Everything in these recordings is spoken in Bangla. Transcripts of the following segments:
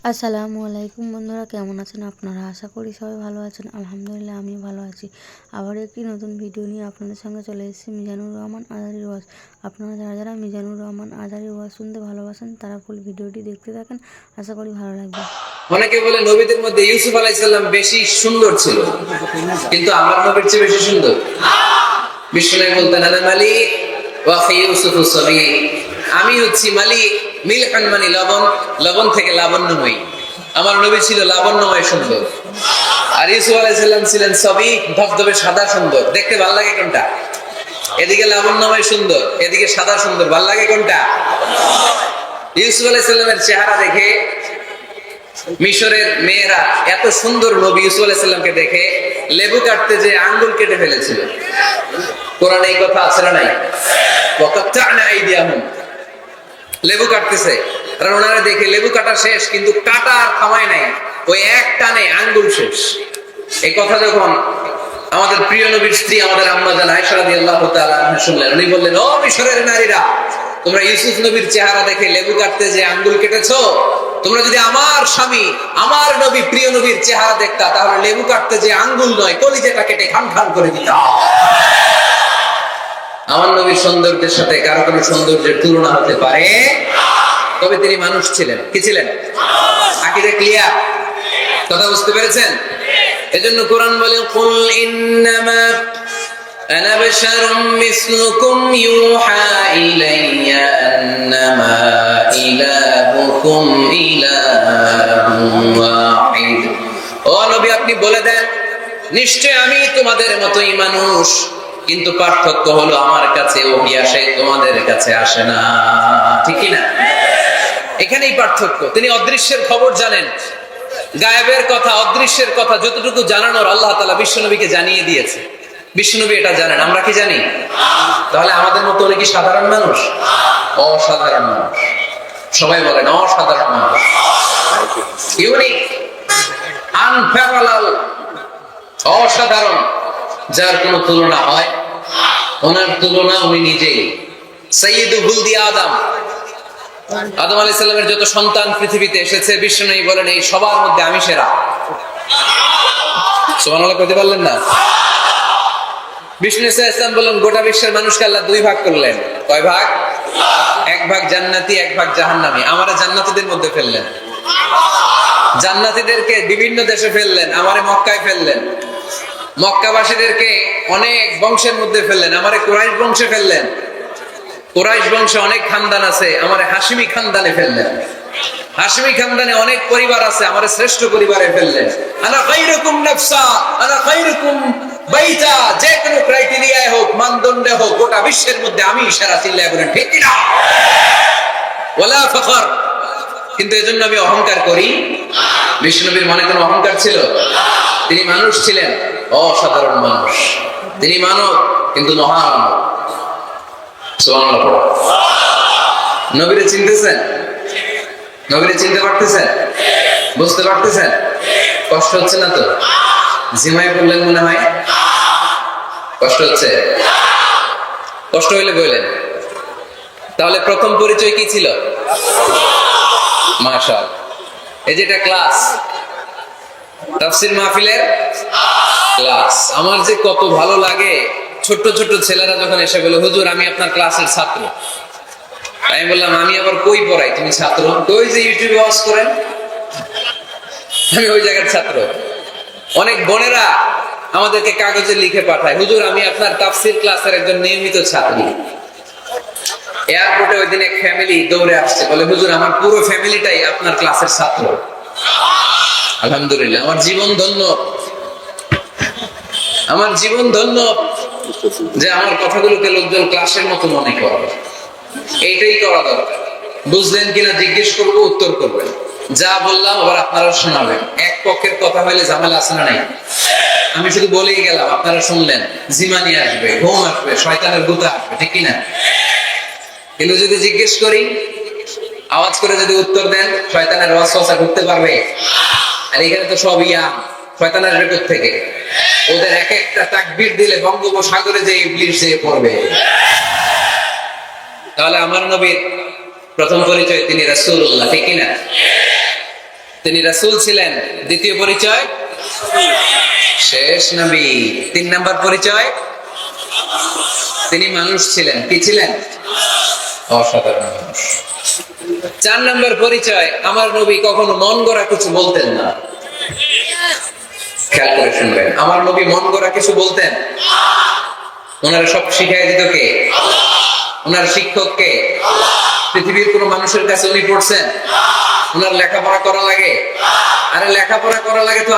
আসসালামু আলাইকুম বন্ধুরা, কেমন আছেন আপনারা? আশা করি সবাই ভালো আছেন। আলহামদুলিল্লাহ আমিও ভালো আছি। আবার একটি নতুন ভিডিও নিয়ে আপনাদের সঙ্গে চলে এসেছি মিজানুর রহমান আজারির ওয়াজ। আপনারা যারা যারা মিজানুর রহমান আজারির ওয়াজ শুনতে ভালোবাসেন তারা ফুল ভিডিওটি দেখতে থাকেন, আশা করি ভালো লাগবে। অনেকে বলে নবীদের মধ্যে ইউসুফ আলাইহিস সালাম বেশি সুন্দর ছিল, কিন্তু আমার নবীর চেয়ে বেশি সুন্দর। বিষ্ণু বলতেন আনা মালিক ওয়া ফি ইউসুফু সাবি, আমি হচ্ছি মালিক, মিলহান মানে লবণ, লবণ থেকে লাবণ্যময়। আমার নবী ছিল লাবণ্যময় সুন্দর, আর ইউসুফ আলাইহিস সালাম ছিলেন সবই ধবধবে সাদা সুন্দর। দেখতে ভালো লাগে কোনটা? এদিকে লাবণ্যময় সুন্দর, এদিকে সাদা সুন্দর, ভালো লাগে কোনটা? ইউসুফ আলাইহিস সালামের চেহারা দেখে মিশরের মেয়েরা এত সুন্দর নবী ইউসুফ আলাইহিস সালামকে দেখে লেবু কাটতে যে আঙ্গুল কেটে ফেলেছিল। কোরআনে এই কথা আছে না নাই? ওয়াকাত্তা'না আইদিয়াহুম, লেবু কাটতেছে, কারণ ওনারা দেখে লেবু কাটা শেষ, কিন্তু কাটা আর থামায় নাই, ওই এক টানে আঙ্গুল শেষ। এই কথা যখন আমাদের প্রিয় নবীর স্ত্রী আমাদের আম্মা জান আয়েশা রাদিয়াল্লাহু তাআলা আনহা শুনলেন, উনি বললেন, ও মিশরের নারীরা, তোমরা ইউসুফ নবীর চেহারা দেখে লেবু কাটতে যে আঙ্গুল কেটেছো, তোমরা যদি আমার স্বামী আমার নবী প্রিয় নবীর চেহারা দেখতা, তাহলে লেবু কাটতে যে আঙ্গুল নয় কলিজাটা কেটে খান খান করে দিতা। আমার নবীর সৌন্দর্যের সাথে কারো কোনো সৌন্দর্যের তুলনা হতে পারে? তবে তিনি মানুষ ছিলেন। কি ছিলেন? আকীদা ক্লিয়ার? কথা বুঝতে পেরেছেন? এজন্য কোরআন বলে, কুল ইন্নামা আনা বাশারুম মিসলুকুম ইউহা ইলাইয়া আন্নামা ইলাহুকুম ইলাহুন ওয়াহিদ। ও নবী, আপনি বলে দেন, নিশ্চয় আমি তোমাদের মতোই মানুষ, কিন্তু পার্থক্য হলো আমার কাছে ওহী আসে, তোমাদের কাছে আসে না। ঠিক কি না? এখানেই পার্থক্য। তিনি অদৃশ্যের খবর জানেন, গায়েবের কথা, অদৃশ্যের কথা যতটুকু জানানোর আল্লাহ তাআলা বিশ্বনবীকে জানিয়ে দিয়েছে। বিশ্বনবী এটা জানেন, আমরা কি জানি? তাহলে আমাদের মতো উনি কি সাধারণ মানুষ? অসাধারণ মানুষ। সবাই বলেন অসাধারণ মানুষ, ইউনিক, আনপ্যারালাল, অসাধারণ, যার কোনো তুলনা হয়? ওনার তুলনা উনি নিজেই। সাইয়্যিদু বুলদি আদম, আদম আলাইহিস সালামের যত সন্তান পৃথিবীতে এসেছে, বিশ্বনবী বলেন এই সবার মধ্যে আমি সেরা। সুবহানাল্লাহ কইতে পারলেন না? বিষ্ণু ইসলাম বলেন, গোটা বিশ্বের মানুষকে আল্লাহ দুই ভাগ করলেন। কয় ভাগ? এক ভাগ জান্নাতি, এক ভাগ জাহান্নামী। আমারে জান্নাতীদের মধ্যে ফেললেন, জান্নাতীদেরকে বিভিন্ন দেশে ফেললেন, আমারে মক্কায় ফেললেন। মক্কাবাসীদেরকে অনেক বংশের মধ্যে ফেললেন, আমারে কুরাইশ বংশে ফেললেন। কুরাইশ বংশে অনেক খানদান আছে, আমারে হাশিমি খানদানে ফেললেন। হাশিমি খানদানে অনেক পরিবার আছে, আমারে শ্রেষ্ঠ পরিবারে ফেললেন। আনা খায়রুকুম নাফসা আনা খায়রুকুম বাইতা, যে কোনো ক্রাইটেরিয়ায় হোক, মানদণ্ডে হোক, গোটা বিশ্বের মধ্যে আমি সেরা। চিল্লায় বলেন ঠিক কি না? ওয়ালা ফখর, কিন্তু এজন্য আমি অহংকার করি? বিষ্ণুনবীর মনে কোনো অহংকার ছিল? তিনি মানুষ ছিলেন, অসাধারণ মানুষ। তিনি মানব, কিন্তু মহান। সুবহানাল্লাহ। নবীরে চিনতেছেন? নবীরে চিনতে পারতেছেন? বুঝতে পারতেছেন? কষ্ট হচ্ছে না তো? জিমায় পড়লেন মনে হয়? কষ্ট হচ্ছে? কষ্ট হইলে বললেন। তাহলে প্রথম পরিচয় কি ছিল? মাশাআল্লাহ। এই যেটা ক্লাস, তাফসীর মাহফিলের ক্লাস, আমার যে কত ভালো লাগে। ছোট্ট ছোট্ট ছেলেরা যখন এসে বলে, হুজুর আমি আপনার ক্লাসের ছাত্র। আমি বললাম, আমি আবার কই পড়াই? তুমি ছাত্র? ওই যে ইউটিউবে ওয়াজ করেন, আমি ওই জায়গার ছাত্র। অনেক বোনেরা আমাদেরকে কাগজে লিখে পাঠায়, হুজুর আমি আপনার তাফসীর ক্লাসের একজন নিয়মিত ছাত্রী। এয়ারপোর্টে ওই দিন এক ফ্যামিলি দৌড়ে আসছে, বলে হুজুর আমার পুরো ফ্যামিলিটাই আপনার ক্লাসের ছাত্র। আলহামদুলিল্লাহ, আমার জীবন ধন্য, আমার জীবন ধন্য যে আমার কথাগুলোকে লোকজন ক্লাসের মতো মনে করে। এইটাই করা দরকার। বুঝলেন কিনা জিজ্ঞেস করবো, উত্তর করবেন। যা বললাম আবার আপনারা শোনাবেন। এক পক্ষের কথা হইলে ঝামেলা আছে না নাই? আমি শুধু বলেই গেলাম, আপনারা শুনলেন, জিমানি আসবে, ঘুম আসবে, শয়তানের গুতা আসবে, ঠিক কিনা? কিন্তু যদি জিজ্ঞেস করি, আওয়াজ করে যদি উত্তর দেন, শয়তানের ওয়াসওয়াসা ঢুকতে পারবে? আর এখানে তো সব শয়তান আসবে কোত্থেকে? ওদের এক একটা তাকবীর দিলে বঙ্গোপসাগরে যে ইবলিস যে পড়বে। তাহলে আমার নবীর প্রথম পরিচয় তিনি রাসূলুল্লাহ, ঠিক কিনা? তিনি রাসূল ছিলেন। দ্বিতীয় পরিচয় শেষ নবী। 3 নাম্বার পরিচয় তিনি মানুষ ছিলেন। কি ছিলেন? অসাধারণ মানুষ। 4 নাম্বার পরিচয় আমার নবী কখনো মন গড়া কিছু বলতেন না। খেয়াল করে শুনবেন, আমার নবী মন গড়া কিছু বলতেন? ওনারা সব শিখাই দিত কে? ওনার শিক্ষক কে? পৃথিবীর কোন মানুষের কাছে উনি পড়ছেন? ওনার লেখাপড়া করা লাগে? আরে লেখাপড়া করা লাগে তো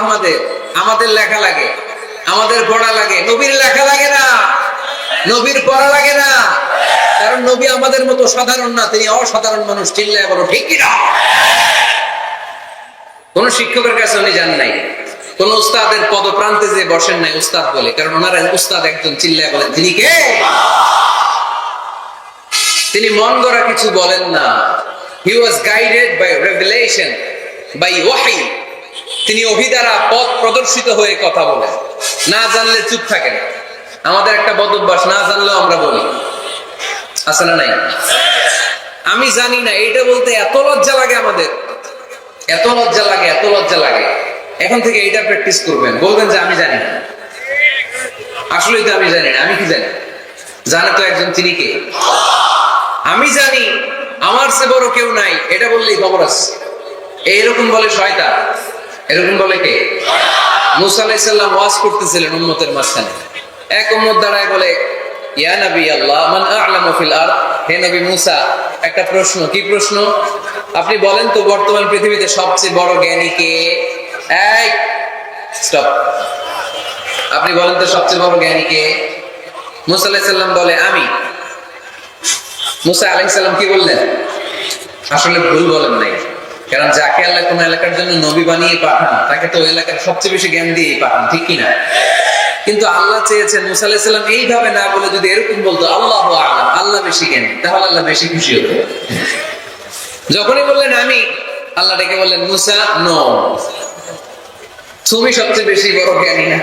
আমাদের লেখা লাগে, আমাদের পড়া লাগে। নবীর লেখা লাগে না, নবীর পড়া লাগে না। কারণ নবী আমাদের মতো সাধারণ না, তিনি অসাধারণ মানুষ। চিল্লায় বলো ঠিক কিনা? কোন শিক্ষকের কাছে উনি যান নাই, কোন উস্তাদের পদপ্রান্তে যে বসেন নাই উস্তাদ বলে, কারণ ওনারা উস্তাদ একজন। চিল্লায় বলেন তিনি কে? তিনি মন গড়া কিছু বলেন না। He was guided by revelation, by wahy. তিনি ওহী দ্বারা পথ প্রদর্শিত হয়ে কথা বলেন। না জানলে চুপ থাকেন। আমাদের একটা বদ অভ্যাস, না জানলেও আমরা বলি, আছে না নাই? আমি জানি না, এইটা বলতে এত লজ্জা লাগে আমাদের, এত লজ্জা লাগে, এত লজ্জা লাগে। এখন থেকে এইটা প্র্যাকটিস করবেন, বলবেন যে আমি জানি না। আসলেই তো আমি জানি না। আমি কি জানি? জানে তো একজন, তিনি কে? আমি জানি, আমার চেয়ে বড় কেউ নাই, এটা বললেই খবর আছে। এইরকম বলে শয়তান। এরকম বলে কে? মুসা আলাইহিস সালাম ওয়াজ করতেছিলেন উম্মতের মাঝখানে। এক উম্মত দাঁড়ায় বলে, ইয়া নবী আল্লাহ, মান আ'লামু ফিল আরদ। হে নবী মুসা, একটা প্রশ্ন। কি প্রশ্ন? আপনি বলেন তো বর্তমান পৃথিবীতে সবচেয়ে বড় জ্ঞানী কে? এই স্টপ। আপনি বলেন তো সবচেয়ে বড় জ্ঞানী কে? মুসা আলাইহিস সালাম বলে আমি। মুসা আলাইহিস সালাম কি বললেন? আসলে ভুল বলেন নাই, কারণ যাকে আল্লাহ কোন এলাকার জন্য নবী বানিয়ে পাঠান, তাকে তো ওই এলাকার সবচেয়ে বেশি জ্ঞান দিয়ে পাঠান, ঠিক কিনা? কিন্তু আল্লাহ চেয়েছেন মুসা আলাইহিস সালাম এইভাবে না বলে যদি এরকম বলতো আল্লাহু আ'লাম, আল্লাহ বেশি জ্ঞানী, তাহলে আল্লাহ বেশি খুশি হতো। যখনই বললেন আমি, আল্লাহ ডেকে বললেন মুসা নো, তুমি সবচেয়ে বেশি বড় জ্ঞানী না।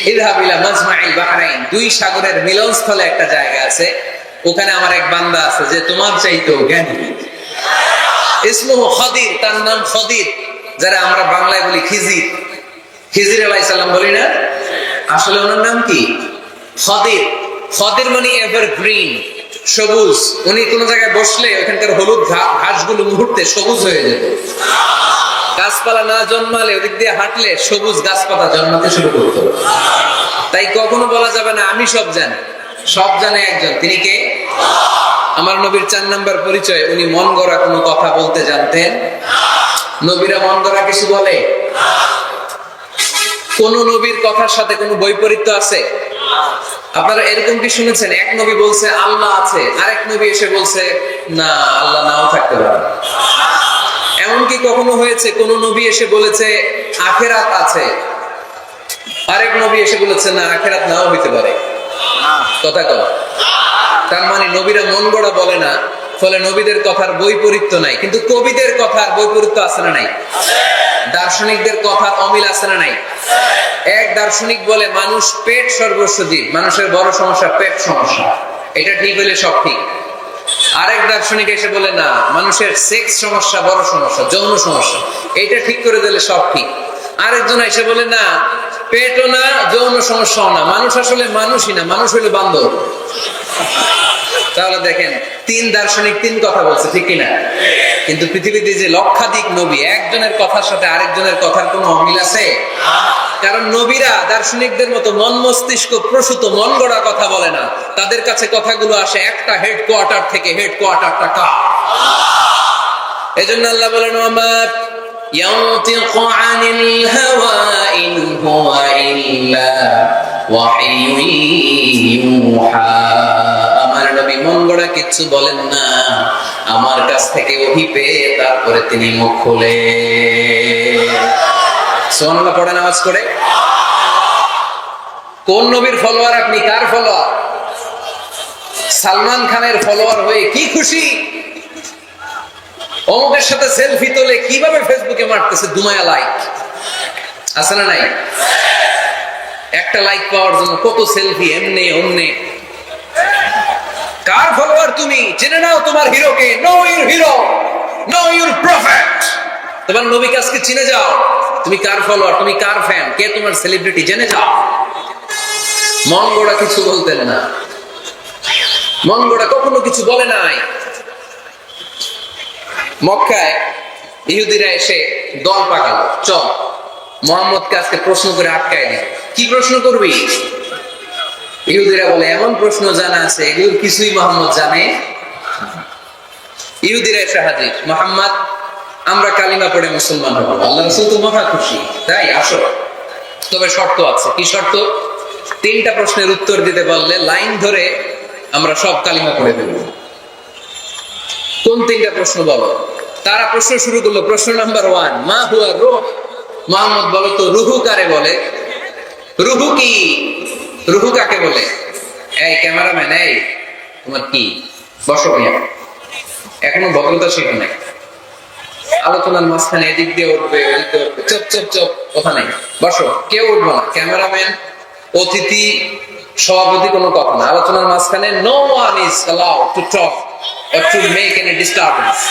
ইযহাব ইলা মাজমাইল বাহরাইন, 2 সাগরের মিলনস্থলে একটা জায়গা আছে, ওখানে আমার এক বান্দা আছে যে তোমার চাইতেও জ্ঞানী। ইসমুহু খাদির, তার নাম খাদির, যারা আমরা বাংলায় বলি খিজির। খিজির আলাইহিস সালাম বলি না, আসলে ওনার নাম কি? খাদির। খাদির মানে এভারগ্রিন, সবুজ। উনি কোন জায়গায় বসলে ওখানকার হলুদ ঘাসগুলো মুহূর্তে সবুজ হয়ে যেত। গাছপালা না জন্মালে ওদিক দিয়ে হাঁটলে সবুজ গাছপালা জন্মাতে শুরু করতো। তাই কখনো বলা যাবে না আমি সব জানি। সব জানে একজন, তিনি কে? আমার নবীর 4 নাম্বার পরিচয়, উনি মন গড়া কোনো কথা বলতে জানতেন। নবীরা মন গড়া কিছু বলে? কোন নবীর কথার সাথে কোনো বৈপরীত্য আছে? আপনারা এরকম কি শুনেছেন, এক নবী বলছে আল্লাহ আছে, আরেক নবী এসে বলছে না আল্লাহ নাও থাকতে পারে? এমনকি কখনো হয়েছে কোন নবী এসে বলেছে আখিরাত আছে, আরেক নবী এসে বলেছে না আখিরাত নাও হইতে পারে? কথা কও। তার মানে নবীরা মন গড়া বলে না, ফলে নবীদের কথার বৈপরীত্য নাই। কিন্তু কবিদের কথার বৈপরীত্য আছে না নাই? দার্শনিকদের কথার অমিল আছে না নাই? এক দার্শনিক বলে মানুষ পেট সর্বস্ব জীব, মানুষের বড় সমস্যা পেট সমস্যা, এটা ঠিক হইলে সব ঠিক। আরেক দার্শনিক এসে বলে না, মানুষের সেক্স সমস্যা বড় সমস্যা, যৌন সমস্যা, এটা ঠিক করে দিলে সব ঠিক। আরেকজন এসে বলে না, পেটও না যৌন সমস্যাও না, মানুষ আসলে মানুষই না, মানুষ হইলে বান্দর। তাহলে দেখেন 3 দার্শনিক 3 কথা বলছে, ঠিক কিনা? কিন্তু পৃথিবীতে যে লক্ষাধিক নবী, একজনের কথার সাথে আরেকজনের কথার কোনো অমিল আছে? কারণ নবীরা দার্শনিকদের মতো মন মস্তিষ্ক প্রসূত মন গড়া কথা বলে না, তাদের কাছে কথাগুলো আসে একটা হেডকোয়ার্টার থেকে। হেডকোয়ার্টারটা কার? এজন্য আল্লাহ বলেন ওমা ইয়ানতিকু আনিল হাওয়া ইন হুয়া ইল্লা ওয়াহিয়ুন ইউহা। আমার নবী মন গড়া কিছু বলেন না, আমার কাছ থেকে ওহী পেয়ে তারপরে তিনি মুখ খোলেন। সুবহানাল্লাহ পড়ে নামাজ করে। কোন নবীর ফলোয়ার আপনি? কার ফলোয়ার? সালমান খানের ফলোয়ার হয়ে কি খুশি? অমুকের সাথে সেলফি তোলে কিভাবে ফেসবুকে মারতেছে দুমায়া লাইক, আছে না নাই? একটা লাইক পাওয়ার জন্য কত সেলফি, এমনে অমনে। কার ফলোয়ার তুমি? জেনে নাও তোমার হিরোকে। Know your hero, know your prophet. তোমার নবীকে আজকে চিনে যাও, তুমি কার ফলোয়ার, তুমি কার ফ্যান, কে তোমার সেলিব্রিটি জেনে যাও। মন গড়া কিছু বলতেন না, মন গড়া কখনো কিছু বলে নাই। মক্কায় ইহুদিরা এসে দল পাকালো, চল মোহাম্মদকে আজকে প্রশ্ন করে আটকায় দিই। কি প্রশ্ন করবি? ইহুদিরা বলে এমন প্রশ্ন জানা আছে এগুলোর কিছুই মোহাম্মদ জানে। ইহুদিরা এসে হাজির, মোহাম্মদ আমরা কালিমা পড়ে মুসলমান হবো। আল্লাহ রাসূল তো মহা খুশি, তাই আসো, তবে শর্ত আছে। কি শর্ত? 3টা প্রশ্নের উত্তর দিতে পারলে লাইন ধরে আমরা সব কালিমা পড়ে দেব। কোন 3টা প্রশ্ন বলো? তারা প্রশ্ন শুরু করলো। প্রশ্ন নাম্বার 1, মা হুয়া রূহ। মুহাম্মদ বলো তো রুহু কারে বলে? রুহু কি? রুহু কাকে বলে? এই ক্যামেরাম্যান, এই তোমার কি, বসো ভাইয়া, এখনো ভদ্রতা শিখো নাই। আলোচনার মাঝখানে এদিক দিয়ে উঠবে, ওদিক দিয়ে উঠবে, চপ চপ চপ, ওখানে বসো, কেউ উঠবো না। ক্যামেরাম্যান, অতিথি, সভাপতি কোনো কথা না। আলোচনার মাঝখানে no one is allowed to talk or to make any disturbance.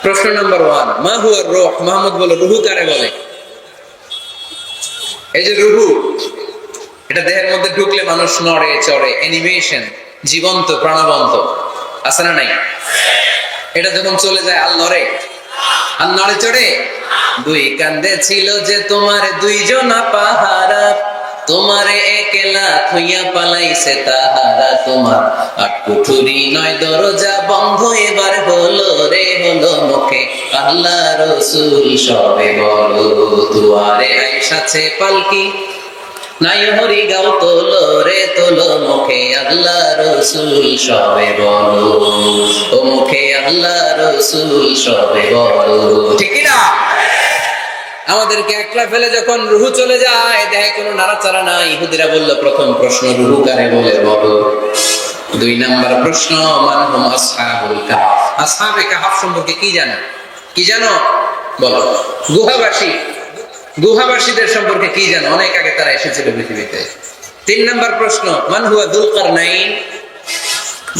প্রশ্ন নাম্বার 1, মা হুয়া রূহ। মুহাম্মদ বলে রুহু কারে বলে? এই যে রুহু, এটা দেহের মধ্যে ঢুকলে মানুষ নড়ে চড়ে, অ্যানিমেশন, জীবন্ত প্রাণবন্ত, আছে না নাই? এটা যখন চলে যায় আল নড়ে, আর নড়ে চড়ে। 2 কান্দে ছিল যে তোমার 2 জনা পাহারা, তোমারে একলা থইয়া পালাইছে তাহারা। তোমার 8 কুঠুরি 9 দরজা বন্ধ এবার হলো রে, হলো মুখে আল্লাহ রাসূল সবে বলো। দুয়ারে আইসাছে পালকি, নাই হরি গাও তোলো রে, তোলো মুখে আল্লাহ রাসূল সবে বলো। ও মুখে আল্লাহ রাসূল সবে বলো। ঠিক না? আমাদেরকে একলা ফেলে যখন রুহু চলে যায়, দেখে কোনো নাড়াচাড়া নাই। ইহুদিরা বললো প্রথম প্রশ্ন রুহু কারে বলে বলো। 2 নাম্বার প্রশ্ন, মান হুম আসহাবুল কাহফ। আসহাবে কাহফ সম্পর্কে কি জানো? কি জানো বলো। গুহাবাসী, গুহাবাসীদের সম্পর্কে কি জানো? অনেক আগে তারা এসেছিল পৃথিবীতে। 3 নাম্বার প্রশ্ন, মান হুয়া যুলকারনাইন।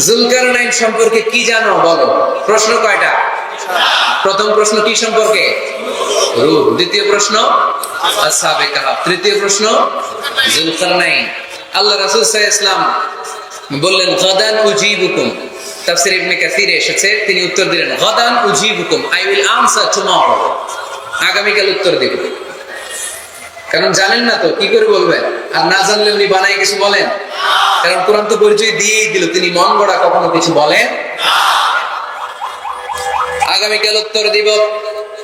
যুলকারনাইন সম্পর্কে কি জানো বলো। প্রশ্ন কয়টা? প্রথম প্রশ্ন কি সম্পর্কে? রূহ। দ্বিতীয় প্রশ্ন আসহাবে কাহফ। তৃতীয় প্রশ্ন যুলকারনাইন। আল্লাহ রাসূল সাল্লাল্লাহু আলাইহি ওয়াসাল্লাম বললেন গাদান উজিবুকুম। তাফসীর ইবনে কাসিরে এসেছে, তিনি উত্তর দিলেন গাদান উজিবুকুম, আই উইল আনসার টুমরো। আগামীকাল উত্তর দেব। কারণ জানেন না তো কি করে বলবেন, আর না জানলে উনি বানাই কিছু বলেন? কারণ কোরআন তো পরিচয় দিয়েই দিল, তিনি মন গড়া কখনো কিছু বলেন। আগামীকাল উত্তর দিব।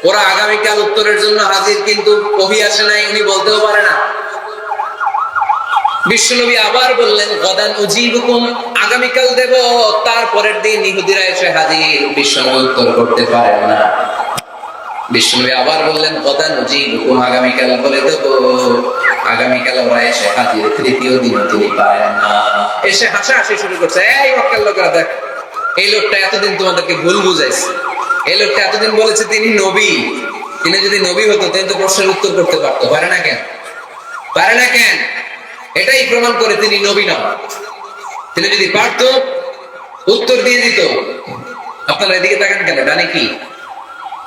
ওরা আগামীকাল উত্তরের জন্য হাজির, কিন্তু ওহী আসে নাই, উনি বলতেও পারে না। বিশ্বনবী আবার বললেন গাদান উজিবুকুম, আগামীকাল দেব। তারপরের দিন ইহুদিরা এসে হাজির, বিশ্বনবী উত্তর করতে পারেন না। বিশ্বনবী আবার বললেন গাদান উজিবুকুম, আগামীকাল বলে দেব। আগামীকাল ওরা এসে হাজির, তৃতীয় দিন তিনি পারেন না। এসে হাসাহাসি শুরু করছে, এই মক্কার লোকেরা দেখ, এই লোকটা এতদিন তোমাদেরকে ভুল বুঝাইছে। এই লোকটা এতদিন বলেছে তিনি নবী। তিনি যদি নবী হতো তিনি তো প্রশ্নের উত্তর করতে পারতো, পারে না কেন? পারে না কেন? এটাই প্রমাণ করে তিনি নবী নন। তিনি যদি পারতো উত্তর দিয়ে দিত। আপনারা এদিকে তাকান কেন? ডানে কি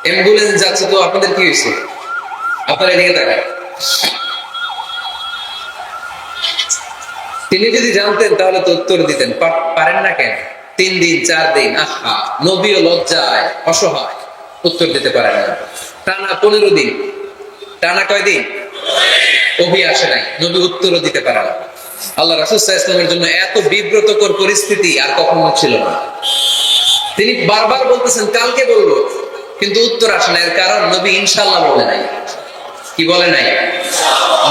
অ্যাম্বুলেন্স যাচ্ছে, তো আপনাদের কি হয়েছে? আপনারা এদিকে তাকান। তিনি যদি জানতেন তাহলে তো উত্তর দিতেন, পারেন না কেন? 3 দিন 4 দিন, আহা, নবীও লজ্জায় অসহায়, উত্তর দিতে পারেন না। টানা 15 দিন, টানা কয় দিন ওহী আসে নাই, নবী উত্তরও দিতে পারে না। আল্লাহ রাসূল সাল্লাল্লাহু আলাইহি ওয়াসাল্লামের জন্য এত বিব্রতকর পরিস্থিতি আর কখনো ছিল না। তিনি বারবার বলতেছেন কালকে বলবো, কিন্তু উত্তর আসে না। এর কারণ নবী ইনশাআল্লাহ বলে নাই। কি বলে নাই?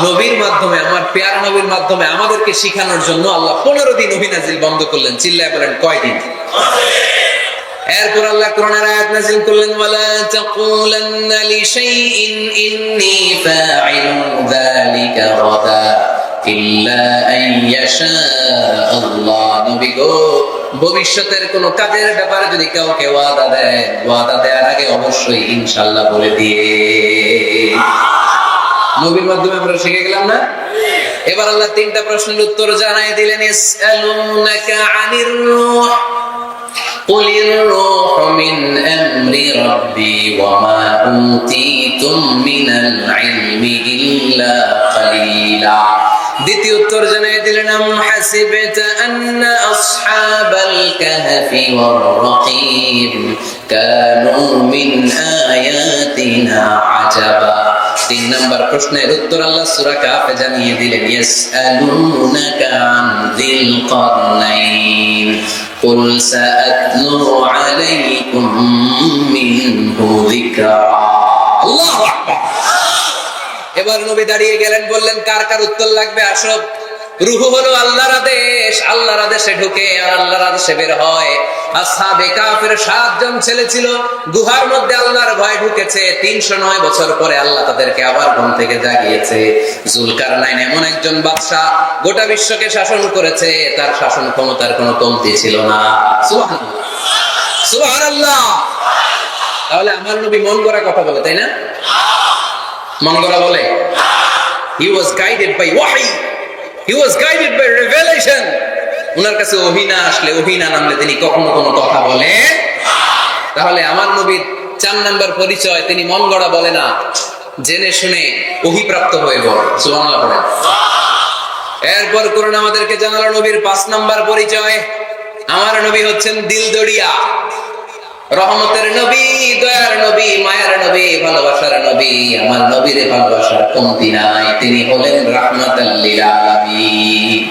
নবীর মাধ্যমে, আমার পেয়ার নবীর মাধ্যমে আমাদেরকে শিখানোর জন্য আল্লাহ 15 দিন ওহী নাজিল বন্ধ করলেন। চিল্লায় বলেন কয়দিন? এরপর আল্লাহ কোরআনের আয়াত নাযিল করলেন, ওয়ালা তাকুলান্না লিশাইইন ইন্নী ফাইলুন যালিকা গাদা ইল্লা আন ইয়াশা আল্লাহ। নবী গো, ভবিষ্যতের কোন কাজের ব্যাপারে যদি কাউকে ওয়াদা দেয়, ওয়াদা দেওয়ার আগে অবশ্যই ইনশাআল্লাহ বলে দিয়ে। নবীর মাধ্যমে আমরা শিখে গেলাম না? এবার আল্লাহ 3টা প্রশ্নের উত্তর জানাই দিলেন। ইসআলুনাকা আনির রূহ, قل الروح من أمر ربي وما أوتيتم من العلم إلا قليلا দ্বিতীয় উত্তর জানিয়ে দিলেন আম হাসিবতা আন্না আসহাবাল কাহফি ওয়ার রাকিম কানু মিন আয়াতিনা আজাবা। 3 নম্বর প্রশ্নের উত্তর আল্লাহ সূরা কাহফে জানিয়ে দিলেন ইয়াসআলুনাকা আন যিল কারনাইন কুল সাআতলু আলাইকুম মিনহু যিকরা। আল্লাহু আকবার। এবার নবী দাঁড়িয়ে গেলেন, বললেন কার কার উত্তর লাগবে আসো। রূহ হলো আল্লাহর আদেশ, আল্লাহর আদেশে ঢুকে আর আল্লাহর আদেশে বের হয়। আসহাবে কাফের 7 জন ছেলে ছিল, গুহার মধ্যে আল্লাহর ভয় ঢুকেছে। 309 বছর পরে আল্লাহ তাদেরকে আবার ঘুম থেকে জাগিয়েছে। জুলকারনাইন এমন একজন বাদশা, গোটা বিশ্বকে শাসন করেছে, তার শাসন ক্ষমতার কোনো কমতি ছিল না। সুবহানাল্লাহ, সুবহানাল্লাহ। তাহলে আমার নবী মন গড়া কথা বলে, তাই না? মন গড়া বলে? He was guided by wahi. He was guided by revelation. উনার কাছে ওহী না আসলে, ওহী না নামলে তিনি কখনো কোনো কথা বলেন। তাহলে আমার নবীর 4 নাম্বার পরিচয়, তিনি মন গড়া বলে না, জেনে শুনে ওহী প্রাপ্ত হয়ে বলে। সুবহানাল্লাহ বলেন। এরপর কোরআন আমাদেরকে জানালো নবীর 5 নাম্বার পরিচয়, আমার নবী হচ্ছেন দিলদরিয়া, রহমতের নবী, দয়ার নবী, মায়ার নবী, ভালোবাসার নবী। আমার নবীর ভালোবাসার কমতি নাই। তিনি হলেন রাহমাতাল লিল আলামিন।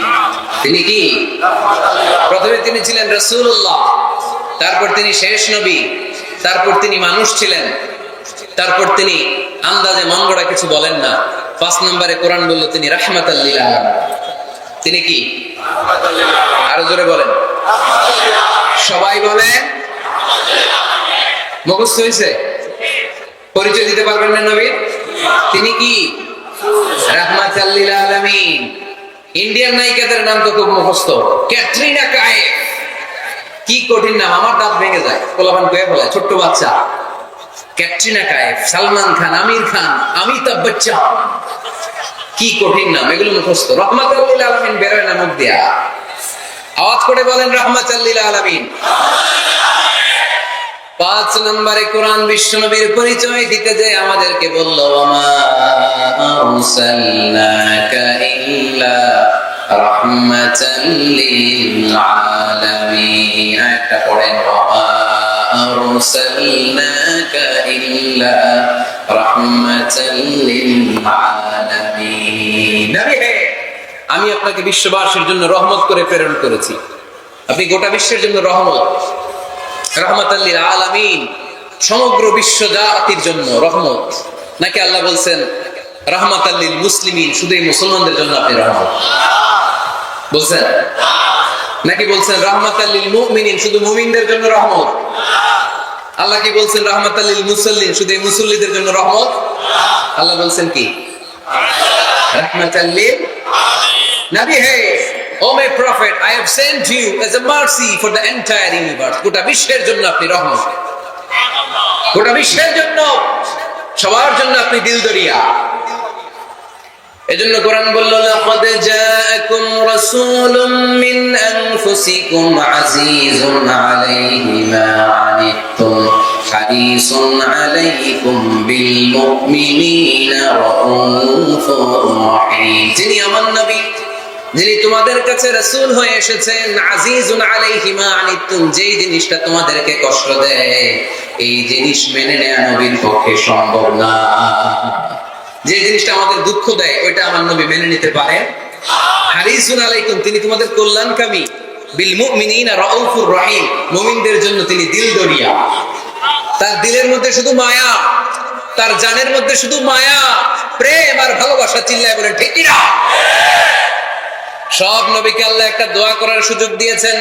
তিনি কি? প্রথমে তিনি ছিলেন রাসূলুল্লাহ, তারপর তিনি শেষ নবী, তারপর তিনি মানুষ ছিলেন, তারপর তিনি আন্দাজে মন গড়া কিছু বলেন না। 5 নম্বরে কোরআন বলল তিনি রাহমাতাল লিল আলামিন। তিনি কি? আরো জোরে বলেন। সবাই বলেন। মুখস্থ হয়েছে? পরিচয় দিতে পারবেন না নবীর? তিনি কি? রাহমাতাল লিল আলামিন। ইন্ডিয়ান নায়িকাদের নাম তো খুব মুখস্থ। ক্যাটরিনা কাইফ, কি কঠিন নাম, আমার দাঁত ভেঙে যায়। পোলাপান কয়ে বলে, ছোট্ট বাচ্চা। ক্যাটরিনা কাইফ, সালমান খান, আমির খান, অমিতাভ বচ্চন, কি কঠিন নাম, এগুলো মুখস্থ। রাহমাতাল লিল আলামিন বেরোয় না মুখ দিয়া। আওয়াজ করে বলেন রাহমাতাল লিল আলামিন। 5 নম্বরে কোরআন বিশ্ব নবীর পরিচয় দিতে যে আমাদেরকে বলল, ওয়ামা আরসালনাকা ইল্লা রাহমাতাল লিল আলামিন। একটা পড়েন, ওয়ামা আরসালনাকা ইল্লা রাহমাতাল লিল আলামিন। নবী হে, আমি আপনাকে বিশ্ববাসীর জন্য রহমত করে প্রেরণ করেছি। আপনি গোটা বিশ্বের জন্য রহমত। রাহমাতাল লিল আলামিন, সমগ্র বিশ্ব জাতির জন্য রহমত। নাকি আল্লাহ বলছেন রাহমাতাল লিল মুসলিমিন, শুধু এই মুসলমানদের জন্য আপনি রহমত বলছেন? নাকি বলছেন রাহমাতাল লিল মুমিনিন, শুধু মুমিনদের জন্য রহমত? আল্লাহ কি বলছেন রাহমাতাল লিল মুসাল্লিন, শুধু এই মুসল্লিদের জন্য রহমত? আল্লাহ বলছেন কি? রাহমাতাল লিল নবী হে, O my prophet, I have sent you as a mercy for the entire universe. গোটা বিশ্বের জন্য আপনি রহমত, গোটা বিশ্বের জন্য, সবার জন্য আপনি দিলদরিয়া। এজন্য কোরআন বলল, লাকাদ জাআকুম রাসূলুম মিন আনফুসিকুম আজিজুন আলাইহি মা আনিতুম হারিসুন আলাইকুম বিল মুমিনিনা রাউফুর রাহিম। যিনি আমার নবী, যিনি তোমাদের কাছে রাসূল হয়ে এসেছেন, আজিজুন আলাইহি মা আনিতুম, যেই জিনিসটা তোমাদেরকে কষ্ট দেয়, এই জিনিস মেনে নেওয়া নবীর পক্ষে সম্ভব না। যে জিনিসটা আমাদের দুঃখ দেয়, ওইটা আমার নবী মেনে নিতে পারে। হারিসুন আলাইকুম, তিনি তোমাদের কল্যাণকামী। বিল মুমিনিনা রাউফুর রাহিম, মুমিনদের জন্য তিনি দিলদরিয়া। তার দিলের মধ্যে শুধু মায়া, তার জানের মধ্যে শুধু মায়া, প্রেম আর ভালোবাসা। চিল্লায় বলেন ঠিক কি না? সব নবীকে আল্লাহ একটা দোয়া করার সুযোগ দিয়েছেন।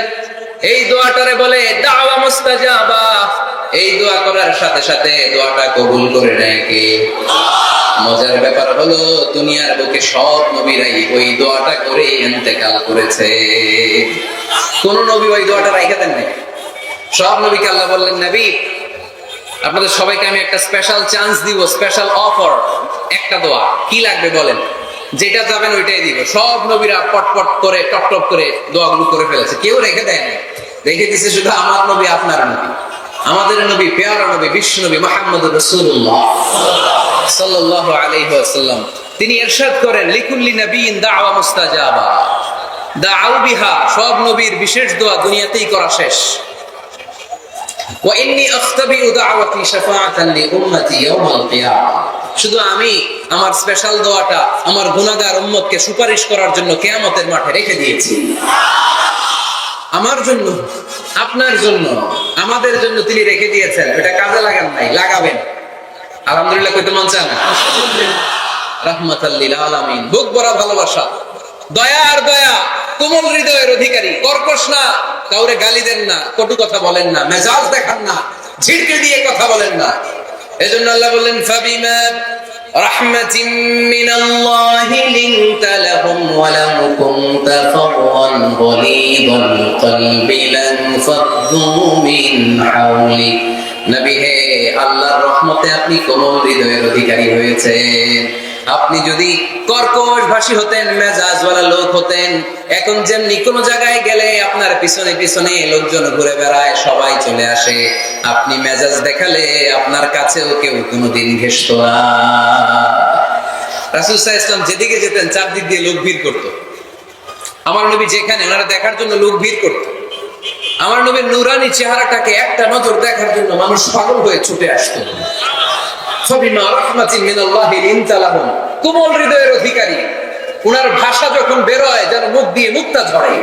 এই দোয়াটারে বলে দাওয়া মুস্তাজাবা। এই দোয়া করার সাথে সাথে দোয়াটা কবুল করে নেয় কে? মজার ব্যাপার হলো, দুনিয়ার বুকে সব নবীরাই ওই দোয়াটা করে ইন্তেকাল করেছে। কোন নবী ওই দোয়াটা রাইখা দেন নাই। সব নবীকে আল্লাহ বললেন, নবী আপনাদের সবাইকে আমি একটা স্পেশাল চান্স দিব, স্পেশাল অফার, একটা দোয়া। কি লাগবে বলেন, যেটা যাবেন ওইটাই দিব। সব নবীরা পটপট করে টপ টপ করে দোয়াগুলো করে ফেলেছে, কেউ রেখে দেয় না। রেখে দিছে শুধু আমার নবী, আপনার নবী, আমাদের নবী, পেয়ারা নবী, বিশ্ব নবী মুহাম্মদুর রাসূলুল্লাহ সাল্লাল্লাহু আলাইহি ওয়াসাল্লাম। তিনি ইরশাদ করেন, লিকুল্লি নবিয়্যিন দাওয়া মুস্তাজাবা, দাউ বিহা, সব নবীর বিশেষ দোয়া দুনিয়াতেই করা শেষ। ওয়া ইন্নী আখতাবিউ দাওয়াতি শাফাআতান লি উম্মতি ইয়াউমাল কিয়ামা, শুধু আমি আমার স্পেশাল দোয়াটা আমার গুনাহগার উম্মতকে সুপারিশ করার জন্য কিয়ামতের মাঠে রেখে দিয়েছি। আমার জন্য, আপনার জন্য, আমাদের জন্য তিনি রেখে দিয়েছেন। এটা কাজে লাগান নাই, লাগাবেন। আলহামদুলিল্লাহ কইতে মন চায় না? রাহমাতাল লিল আলামিন, বুক ভরা ভালোবাসা, দয়া আর দয়া, কোমল হৃদয়ের অধিকারী, কর্কশ না, কাউরে গালি দেন না, কটু কথা বলেন না, মেজাজ দেখান না, ঝিড়কে দিয়ে কথা বলেন না। এজন্য আল্লাহ বললেন, ফাবিমা রাহমাতিন মিনাল্লাহি লিনতা লাহুম ওয়া লাম কুনতা ফাওয়ান গলিদাল কলবি লানফাদ্দু মিন হাওলিক। নবী হে, আল্লাহর রহমতে আপনি কোমল হৃদয়ের অধিকারী হয়েছেন। আপনি যদি কর্কশ ভাষী হতেন, মেজাজওয়ালা লোক হতেন, এখন যেমনি কোন জায়গায় গেলে আপনার পিছনে পিছনে লোকজন ঘুরে বেড়ায়, সবাই চলে আসে, আপনি মেজাজ দেখালে আপনার কাছেও কেউ কোনোদিন ঘেষতো না। রাসূল সাল্লাল্লাহু আলাইহি ওয়াসাল্লাম যেদিকে যেতেন চারদিক দিয়ে লোক ভিড় করত। আমার নবী যেখানে, ওনারা দেখার জন্য লোক ভিড় করত। আমার নবীর নূরানী চেহারাটাকে একটা নজর দেখার জন্য মানুষ পাগল হয়ে ছুটে আসতো। ফাবিমা রাহমাতিন মিনাল্লাহি লিনতা লাহুম, কোমল হৃদয়ের অধিকারী। উনার ভাষা যখন বের হয় যেন মুখ দিয়ে মুক্তা ঝরে,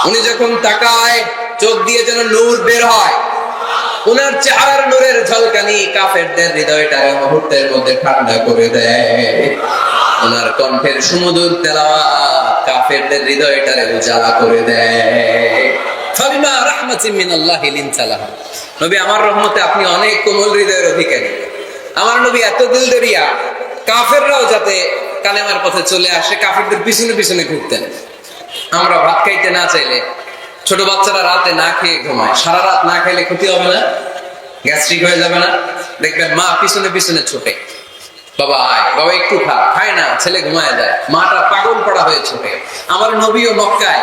উনি যখন তাকায় চোখ দিয়ে যেন নূর বের হয়। উনার চেহারার নূরের ঝলকানি কাফেরদের হৃদয়টাকে মুহূর্তের মধ্যে ঠান্ডা করে দেয়। উনার কণ্ঠের সুমধুর তেলাওয়াত কাফেরদের হৃদয়টাকে উজালা করে দেয়। ফাবিমা রাহমাতিন মিনাল্লাহি লিনতা লাহুম, নবী আমার রহমতে আপনি অনেক কোমল হৃদয়ের অধিকারী। আমার নবী এত দিলদরিয়া, কাফেররাও যাতে কালেমার পথে চলে আসে, কাফেরদের পিছনে পিছনে ঘুরতেন। আমরা ভাত খাইতে না চাইলে, ছোট বাচ্চারা রাতে না খেয়ে ঘুমায়, সারা রাত না খাইলে ক্ষতি হবে না? গ্যাস্ট্রিক হয়ে যাবে না? দেখবেন মা পিছনে পিছনে ছোটে, বাবা আয়, বাবা একটু খা, খায় না, ছেলে ঘুমায় যায়, মাটা পাগল পড়া হয়ে ছোটে। আমার নবীও মক্কায়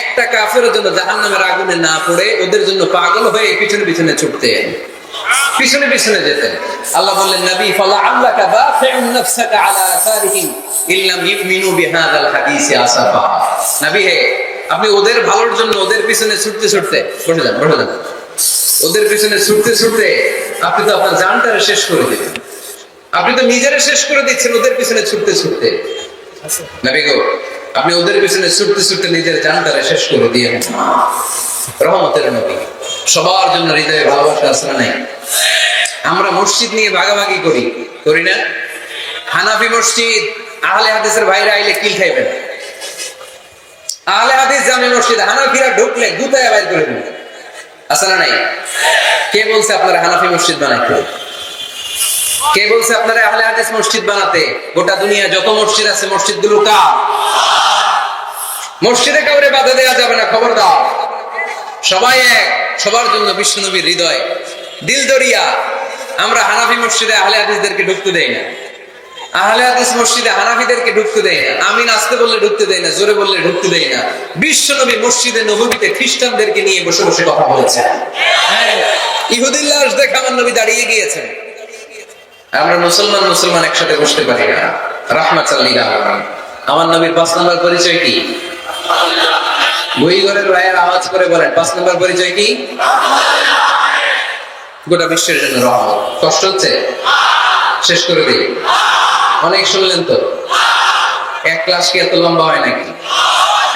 একটা কাফেরের জন্য জাহান্নামের আগুনে না পড়ে ওদের জন্য পাগল হয়ে পিছনে পিছনে ছুটতেন, পিছনে পিছনে যেতেন। আল্লাহ বললেন, নবী ফালাআল্লাকা বাখিউন নাফসাকা আলা আসারিহিম ইল্লাম ইউমিনু বিহাযাল হাদিসি আসাফা। নবী হে, আপনি ওদের ভালোর জন্য ওদের পিছনে ছুটতে ছুটতে, বসে যান, বসে যান, ওদের পিছনে ছুটতে ছুটতে আপনি তো আপনার জানটারে শেষ করে দিলেন। আপনি তো নিজেরা শেষ করে দিচ্ছেন ওদের পিছনে ছুটতে ছুটতে। নবী গো, আপনি ওদের পিছনে ছুটতে ছুটতে নিজের জানটারে শেষ করে দিয়ে রহমতের নবী। সবার জন্য হৃদয়ে ভালোবাসা আছে না নাই? আমরা মসজিদ নিয়ে ভাগাভাগি করি, করি না? হানাফি মসজিদ, আহলে হাদিসের ভাইরা আইলে কিল খাইবেন। আহলে হাদিস জামে মসজিদ, হানাফিরা ঢুকলে গুতায় বাইর করে দিবেন, আছে না নাই? কে বলছে আপনারা হানাফি মসজিদ বানাইতে? কে বলছে আপনারা আহলে হাদিস মসজিদ বানাতে? গোটা দুনিয়া যত মসজিদ আছে, মসজিদগুলো কার? মসজিদে কাউরে বাধা দেওয়া যাবে না, খবরদার। সবাই এক, সবার জন্য বিশ্বনবীর হৃদয়, দিলদরিয়া। আমরা হানাফি মসজিদে আহলে হাদিসদেরকে ঢুকতে দেই না, আহলে হাদিস মসজিদে হানাফিদেরকে ঢুকতে দেই না, আমিন আসতে বললে ঢুকতে দেই না, জোরে বললে ঢুকতে দেই না। বিশ্বনবী মসজিদে নববীতে খ্রিস্টানদেরকে নিয়ে বসে বসে কথা বলছেন। ইহুদির লাশ দেখে আমার নবী দাঁড়িয়ে গিয়েছেন। আমরা মুসলমান মুসলমান একসাথে বসতে পারি না। রাহমাতাল লিল আলামিন। আমার নবীর 5 নম্বর পরিচয় কি? বইঘরের ভাইয়ের আওয়াজ করে বলেন, 5 নম্বর পরিচয় কি? গোটা বিশ্বের জন্য রহমত। কষ্ট হচ্ছে? শেষ করে দিই। অনেক শুনলেন তো? এক ক্লাস কি এত লম্বা হয় নাকি?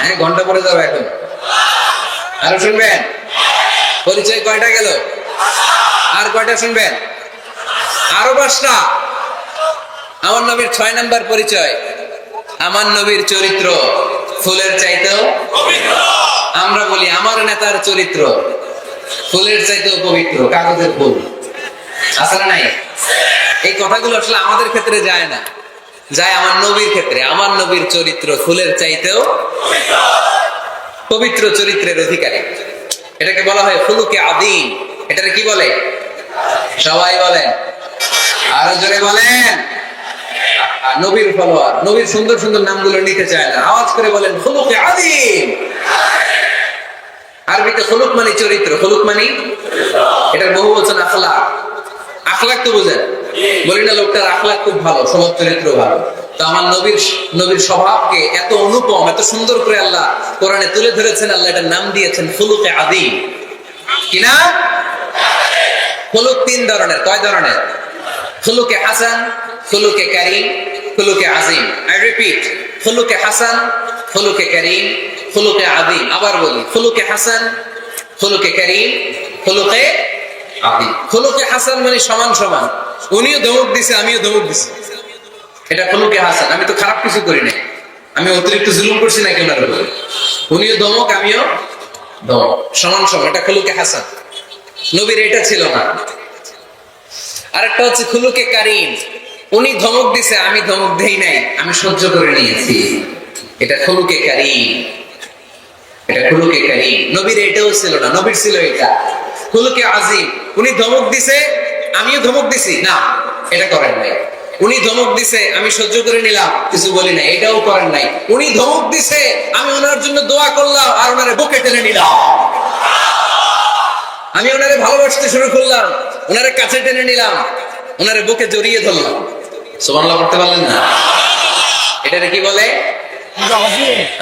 হ্যাঁ, ঘন্টা পরে যাবে এখন। আরো শুনবেন? পরিচয় কয়টা গেল? আর কয়টা শুনবেন? আরো 5টা। আমার নবীর 6 নম্বর পরিচয়, আমার নবীর চরিত্র ফুলের চাইতেও পবিত্র। আমরা বলি আমার নেতার চরিত্র ফুলের চাইতেও পবিত্র, কাগজের ফুল, আছে না নাই? এই কথাগুলো আসলে আমাদের ক্ষেত্রে যায় না, যায় আমার নবীর ক্ষেত্রে। আমার নবীর চরিত্র ফুলের চাইতেও পবিত্র, চরিত্রের অধিকারী। এটাকে বলা হয় খুলুকে আযীম। এটাকে কি বলে? সবাই বলেন, আরো জোরে বলেন। নবীর ফলোয়ার, নবীর সুন্দর সুন্দর নামগুলো নিতে চায় না, আওয়াজ করে বলেন খুলুকে আযীম। আরবিতে খুলুক মানে চরিত্র, খুলুক মানে এটার বহু বচন আখলাক। আখলাক তো বোঝেন, বলি না লোকটার আখলাক খুব ভালো, স্বভাব চরিত্র ভালো। তো আমার নবীর স্বভাবকে এত অনুপম, এত সুন্দর করে আল্লাহ কোরআনে তুলে ধরেছেন। আল্লাহ এটার নাম দিয়েছেন খুলুকে আযীম। কি না? খুলুক তিন ধরনের। কয় ধরনের? খুলুকে হাসান, খুলুকে কারীম, খুলুকে আযীম। আই রিপিট, খুলুকে হাসান, খুলুকে কারীম, খুলুকে আযীম। আবার বলি, খুলুকে হাসান, খুলুকে কারীম, খুলুকে আযীম। খুলুকে হাসান মানে সমান সমান, উনিও ধমক দিছে আমিও ধমক দিছি, এটা খুলুকে হাসান। আমি তো খারাপ কিছু করি নাই, আমি অতিরিক্ত জুলুম করছি না কেনার উপরে, উনিও ধমক আমিও ধমক, সমান সমান, এটা খুলুকে হাসান। নবীর এটা ছিল না। আরেকটা হচ্ছে খুলুকে কারীম, উনি ধমক দিছে আমি ধমক দেই নাই, আমি সহ্য করে নিয়েছি, এটা খুলুকে কারীম। এটা খুলুকে কারীম। নবীর এটাও ছিল না, নবীর ছিল এটা খুলুকে আযীম। উনি ধমক দিছে আমিও ধমক দিছি, না এটা করেন নাই। উনি ধমক দিছে আমি সহ্য করে নিলাম, কিছু বলি নাই, এটাও করেন নাই। উনি ধমক দিছে আমি ওনার জন্য দোয়া করলাম আর ওনারে বুকে টেনে নিলাম, আমি ওনারে ভালোবাসতে শুরু করলাম, ওনারে কাছে টেনে নিলাম, ওনারে বুকে জড়িয়ে ধরলাম। সুবহানাল্লাহ পড়তে পারলেন না? এটারে কি বলে?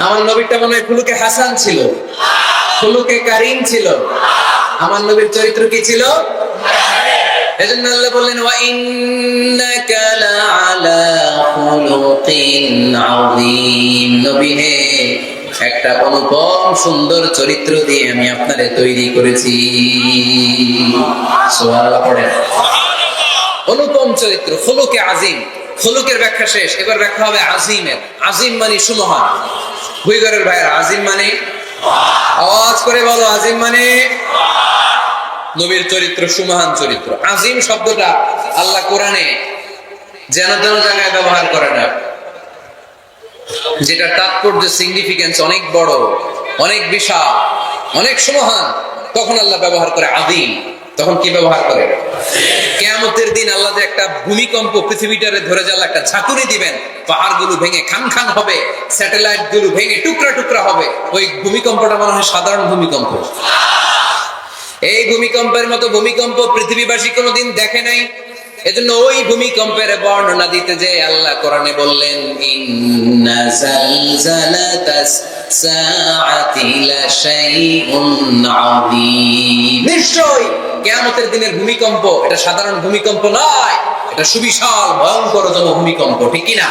আমার নবীটা মনে হয় খুলুকে হাসান ছিল, খুলুকে কারীম ছিল। আমার নবীর চরিত্র কি ছিল? এজন্য আল্লাহ বললেন ওয়া ইন্নাকা লাআলা খুলুকিন আযীম। নবী হে, একটা অনুপম সুন্দর চরিত্র দিয়ে আমি আপনারে তৈরি করেছি। সুবহানাল্লাহ পড়েন। অনুপম চরিত্র, খুলুকে আযীম। খুলুকের ব্যাখ্যা শেষ, এবার ব্যাখ্যা হবে আযীমের। আযীম মানে সুমহান। ভুইগরের ভাইয়ের আযীম মানে, আওয়াজ করে বলো, আযীম মানে নবীর চরিত্র সুমহান চরিত্র। আযীম শব্দটা আল্লাহ কোরআনে যেন তেন জায়গায় ব্যবহার করে না, যেটা তাৎপর্য সিগনিফিকেন্স অনেক বড়, অনেক বিশাল, অনেক সুমহান, তখন আল্লাহ ব্যবহার করে আযীম। তখন কি ব্যবহার করে? কিয়ামতের দিন আল্লাহ যে একটা ভূমিকম্প পৃথিবীটারে ধরে যাওয়ার একটা ঝাঁকুনি দিবেন, পাহাড়গুলো ভেঙে খান খান হবে, স্যাটেলাইট গুলো ভেঙে টুকরা টুকরা হবে। ওই ভূমিকম্পটা মনে হয় সাধারণ ভূমিকম্প। এই ভূমিকম্পের মতো ভূমিকম্প পৃথিবীবাসী কোনোদিন দেখে নাই। এজন্য ওই ভূমিকম্পের বর্ণনা দিতে যে আল্লাহ কোরআনে বললেন ইন্না জালজালাতাস সাআতি লাশাইউন আযীম। নিশ্চয়ই কিয়ামতের দিনের ভূমিকম্প এটা সাধারণ ভূমিকম্প নয়, এটা সুবিশাল ভয়ঙ্করতম ভূমিকম্প। ঠিক কি না?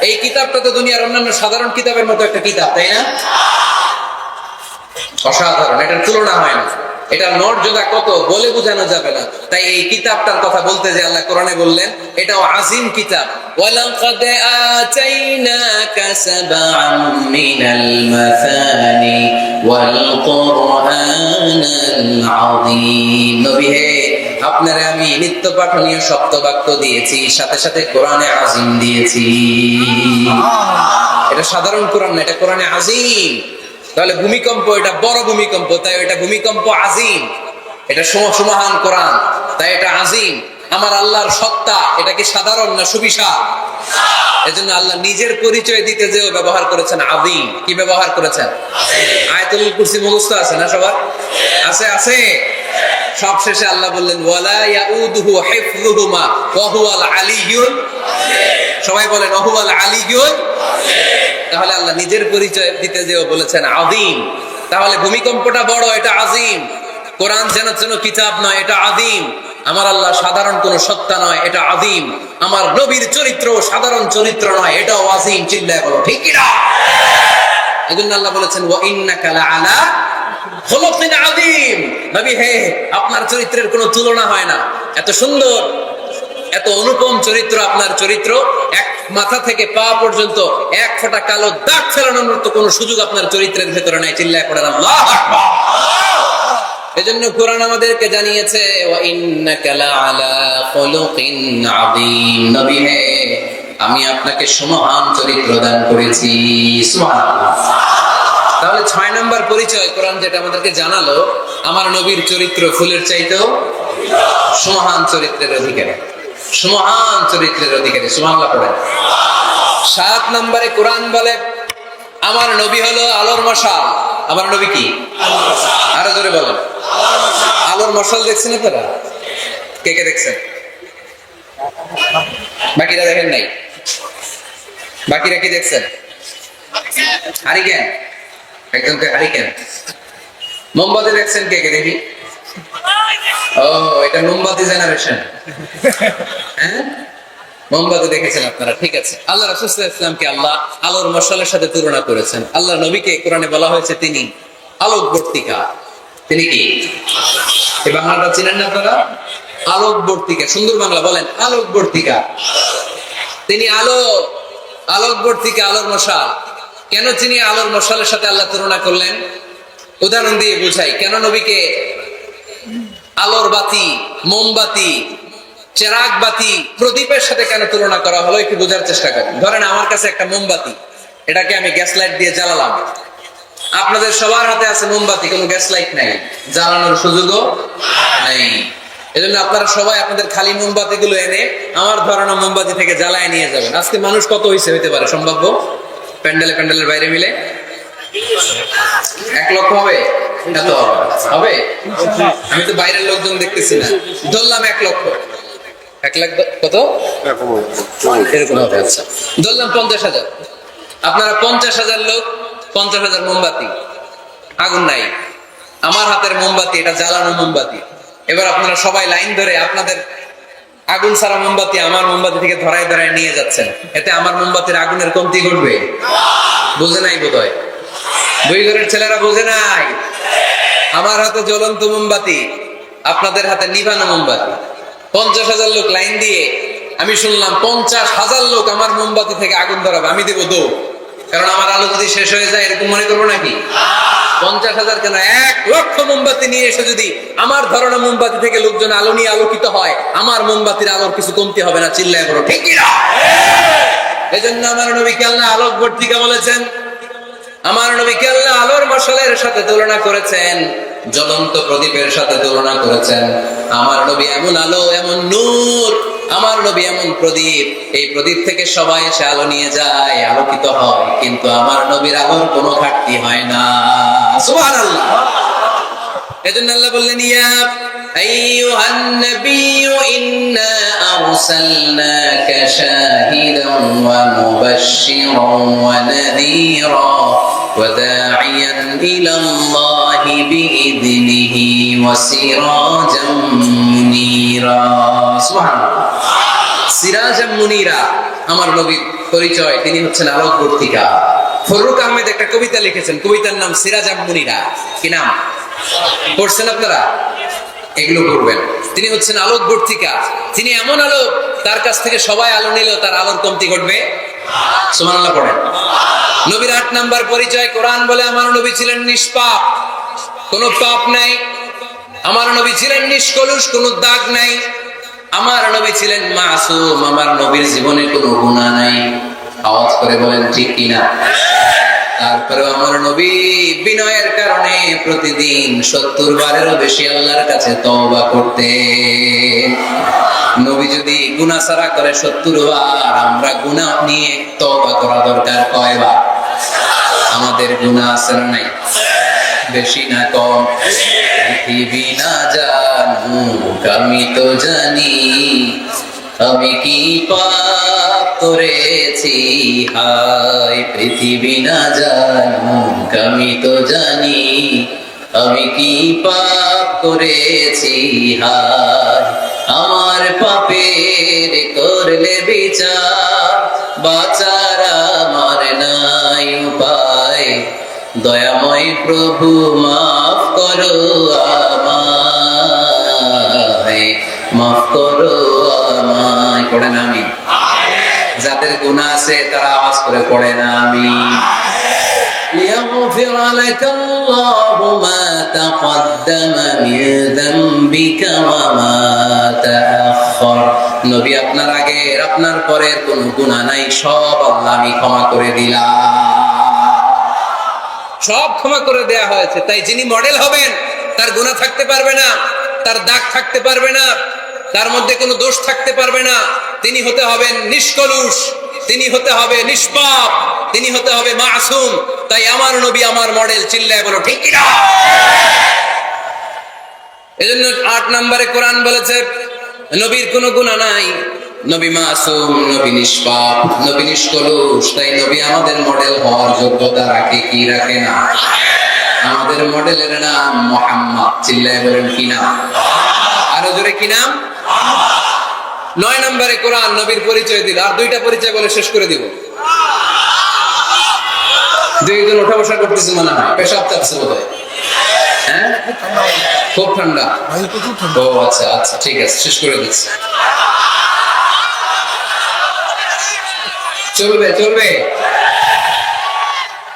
এই কিতাবটা তো দুনিয়ার অন্যান্য সাধারণ কিতাবের মতো একটা কিতাব, তাই না? অসাধারণ, এটার তুলনা হয় না। এটার মর্যাদা কত বলে বোঝানো যাবে না। তাই এই কিতাবটার কথা বলতে যে আল্লাহ কোরআনে বললেন এটাও আযীম কিতাব। ওয়ালাকাদ আতাইনাকা সাবআম মিনাল মাসানি ওয়াল কুরআনাল আযীম। নবী হে, আপনারে আমি নিত্য পাঠনীয় সপ্তবাক্য দিয়েছি, সাথে সাথে কোরআনে আযীম দিয়েছি। এটা সাধারণ কোরআন না, এটা কোরআনে আযীম। তাহলে ভূমিকম্প এটা বড় ভূমিকম্প, তাই এটা ভূমিকম্প আযীম। এটা সুমহান কোরআন, তাই এটা আযীম। আমার আল্লাহর সত্তা এটা কি সাধারণ না সুবিশাল? এজন্য আল্লাহ নিজের পরিচয় দিতে যেও ব্যবহার করেছেন আযীম। কি ব্যবহার করেছেন? আয়াতুল কুরসি মুখস্থ আছে না সবার? আছে আছে। সব শেষে আল্লাহ বললেন ওয়ালা ইয়াউদুহু হিফযুহুমা ওয়া হুয়াল আলিয়্যুল আযীম। সবাই বলেন ওয়া হুয়াল আলিয়্যুল আযীম। তাহলে আল্লাহ নিজের পরিচয় দিতে যেও বলেছেন আযীম। তাহলে ভূমিকম্পটা বড়, এটা আযীম। কোরআন যেন যেন কিতাব নয়, এটা আযীম। আমার আল্লাহ সাধারণ কোন সত্তা নয়, এটা আযীম। আমার নবীর চরিত্র সাধারণ চরিত্র নয়, এটাও আযীম। চিল্লায় বলো ঠিক কি না? এজন্য আল্লাহ বলেছেন ওয়া ইন্নাকা লাআলা খুলুকিন আযীম। নবী হে, আপনার চরিত্রের কোনো তুলনা হয় না। এত সুন্দর, এত অনুপম চরিত্র আপনার চরিত্র। এক মাথা থেকে পা পর্যন্ত এক ফোঁটা কালো দাগ ফেলানোর মতো কোনো সুযোগ আপনার চরিত্রের ভেতরে নাই। চিল্লায় পড়েন আল্লাহু আকবার। এজন্য কোরআন আমাদেরকে জানিয়েছে ওয়া ইন্নাকা লাআলা খুলুকিন আযীম। নবী হে, আমি আপনাকে সুমহান চরিত্র দান করেছি। সুবহানাল্লাহ। তাহলে 6 নাম্বার পরিচয় কোরআন যেটা আমাদেরকে জানালো, আমার নবীর চরিত্র ফুলের চাইতেও সুমহান চরিত্রের অধিকারী, সুমহান চরিত্রের অধিকারী। সুবহানাল্লাহ পড়েন। 7 নম্বরে কোরআন বলে আমার নবী হলো আলোর মশাল, আমার নবী কি? আরো জোরে বলেন। আলোর মশাল দেখছেন আপনারা? কে কে দেখছেন? বাকিরা দেখেন নাই? বাকিরা কি দেখছেন? হারিকেন, একজনকে হারিকেন। মোমবাতি দেখছেন কে কে? দেখি। ও, এটা মোমবাতি জেনারেশন। হ্যাঁ, মোমবাতি দেখেছেন আপনারা, ঠিক আছে। আল্লাহ রাসূল সাল্লাল্লাহু আলাইহি ওয়াসাল্লামকে আল্লাহ আলোর মশালের সাথে তুলনা করেছেন। আল্লাহ নবীকে কোরআনে বলা হয়েছে তিনি আলোকবর্তিকা। তিনি কি? এই বাংলাটা চিনেন না আপনারা? আলোকবর্তিকা, সুন্দর বাংলা বলেন, আলোকবর্তিকা। তিনি আলো, আলোকবর্তিকা, আলোর মশাল। কেন তিনি আলোর মশালের সাথে আল্লাহ তুলনা করলেন? উদাহরণ দিয়ে বুঝাই। কেন নবীকে আলোর বাতি, মোমবাতি, চেরাগ বাতি, প্রদীপের সাথে কেন তুলনা করা হলো একটু বোঝার চেষ্টা করেন। ধরেন আমার কাছে একটা মোমবাতি, এটাকে আমি গ্যাস লাইট দিয়ে জ্বালালাম। আপনাদের সবার হাতে আছে মোমবাতি, কোনো গ্যাস লাইট নাই, জ্বালানোর সুযোগও নেই। এজন্য আপনারা সবাই আপনাদের খালি মোমবাতি গুলো এনে আমার ধরানো মোমবাতি থেকে জ্বালায় নিয়ে যাবেন। আজকে মানুষ কত হইতে পারে সম্ভাব্য? প্যান্ডেলে প্যান্ডেলের বাইরে মিলে 1 লক্ষ হবে? এত হবে? আমি তো বাইরের লোকজন দেখতেছি না, ধরলাম 1 লক্ষ। 1 লাখ কত এরকম হবে। আচ্ছা, ধরলাম 50,000। আপনারা 50,000 লোক, 50,000 মোমবাতি, আগুন নাই। আমার হাতের মোমবাতি, এটা জ্বালানো মোমবাতি। এবার আপনারা সবাই লাইন ধরে আপনাদের আগুন ছাড়া মোমবাতি আমার মোমবাতি থেকে ধরায় ধরায় নিয়ে যাচ্ছেন। এতে আমার মোমবাতির আগুনের কমতি ঘটবে? বুঝে নাই বোধহয়, দুই ঘরের ছেলেরা বুঝে নাই। আমার হাতে জ্বলন্ত মোমবাতি, আপনাদের হাতে নিভানো মোমবাতি। 50,000 লোক লাইন দিয়ে, আমি শুনলাম 50,000 লোক আমার মোমবাতি থেকে আগুন ধরাবে, আমি দেবো দৌড়। কারণ আমার আলো যদি শেষ হয়ে যায় এরকম মনে করবো নাকি? 50,000 কেন, 1 লক্ষ মোমবাতি নিয়ে এসে যদি আমার ধরনের মোমবাতি থেকে লোকজন আলো নিয়ে আলোকিত হয়, আমার মোমবাতির আলোর কিছু কমতি হবে না। চিল্লায় বলো ঠিক কি না? এজন্য আমার নবীকে আল্লাহ আলোকবর্তিকা বলেছেন। আমার নবীকে আল্লাহ আলোর মশালের সাথে তুলনা করেছেন, জ্বলন্ত প্রদীপের সাথে তুলনা করেছেন। আমার নবী এমন আলো, এমন নূর, আমার নবী এমন প্রদীপ, এই প্রদীপ থেকে সবাই এসে আলো নিয়ে যায়, আলোকিত হয়, কিন্তু আমার নবীর আলোর কোনো ঘাটতি হয় না। সুবহানাল্লাহ। এজন্য আল্লাহ বললেন, ইয়া আইয়ুহান নাবিয়্যু ইন্না আরসালনাকা শাহিদান ওয়া মুবাশশিরান ওয়া নাযীরা ওয়া দা'iয়ান ইলাল্লাহি বিইذনিহি ওয়া সিরাজাম মুনীরা। সুবহানাল্লাহ। সিরাজাম মুনীরা, আমার নবীর পরিচয়, তিনি হচ্ছেন আলোকবর্তিকা। ফররুক আহমেদ একটা কবিতা লিখেছেন, কবিতার নাম সিরাজাম মুনীরা। কি নাম? পড়ছেন আপনারা? এগুলো করবেন। তিনি হচ্ছেন আলোকবর্তিকা, তিনি এমন আলো, তার কাছ থেকে সবাই আলো নিলেও তার আলোর কমতি ঘটবে। সুবহানাল্লাহ পড়েন। নবীর 8 নাম্বার পরিচয়, কোরআন বলে আমার নবী ছিলেন নিষ্পাপ, কোনো পাপ নাই। আমার নবী ছিলেন নিষ্কলুষ, কোনো দাগ নাই। আমার নবী ছিলেন মাসুম, আমার নবীর জীবনে কোনো গুনাহ নাই। আওয়াজ করে বলেন ঠিক কিনা? তারপরে আমার নবী বিনয়ের কারণে প্রতিদিন 70 বারেরও বেশি আল্লাহর কাছে তওবা করতেন। নবী যদি গুনাহ ছাড়া করে 70 বার, আমরা গুনাহ নিয়ে তওবা করা দরকার কয়বার? আমাদের গুনাহ আছে না নাই? বেশি না কম? পৃথিবী না জানুক আমি তো জানি, আমি কি পাপ করেছি হায়। পৃথিবী না জানুক আমি তো জানি, আমি কি পাপ করেছি হায়। আমার পাপের করলে বিচার, বাঁচার আমার নাই উপায়। দয়াময় প্রভু মাফ করো আমায়, মাফ করো আমায়। পড়েন আমিন। যাদের গুনাহ আছে তারা আওয়াজ করে পড়েন আমিন। লিয়াগফির লাকা আল্লাহু মা তাকদ্দামা মিন যামবিকা ওয়া মা তাআখার। নবী, আপনার আগের আপনার পরের কোনো গুনাহ নাই, সব আল্লাহ আমি ক্ষমা করে দিলাম। সব ক্ষমা করে দেয়া হয়েছে। তাই যিনি মডেল হবেন, তার গুনাহ থাকতে পারবে না, তার দাগ থাকতে পারবে না, তার মধ্যে কোনো দোষ থাকতে পারবে না। তিনি হতে হবেন নিষ্কলুষ, তিনি হতে হবে নিষ্পাপ, তিনি হতে হবে মাসুম। তাই আমার নবী আমার মডেল, চিল্লায় বলো ঠিক কিনা। এজন্য 8 নম্বরে কোরআন বলেছে নবীর কোনো গুনাহ নাই, নবী মাসুম, নবী নিষ্পাপ, নবী নিষ্কলুষ, তাই নবী আমাদের মডেল হওয়ার যোগ্যতা রাখে কি রাখে না? আমাদের মডেলের নাম মুহাম্মদ, চিল্লায় বলেন কি নাম? আরো জোরে কি নাম? 9 নম্বরে কোরআন নবীর পরিচয় দিল, আর 2টা পরিচয় বলে শেষ করে দিব। 2জন ওঠা বসা করতেছে মনে হয়, পেশাব চাচ্ছে বোধহয়। হ্যাঁ, খুব ঠান্ডা। ও আচ্ছা আচ্ছা, ঠিক আছে, শেষ করে দিচ্ছি। চলবে চলবে,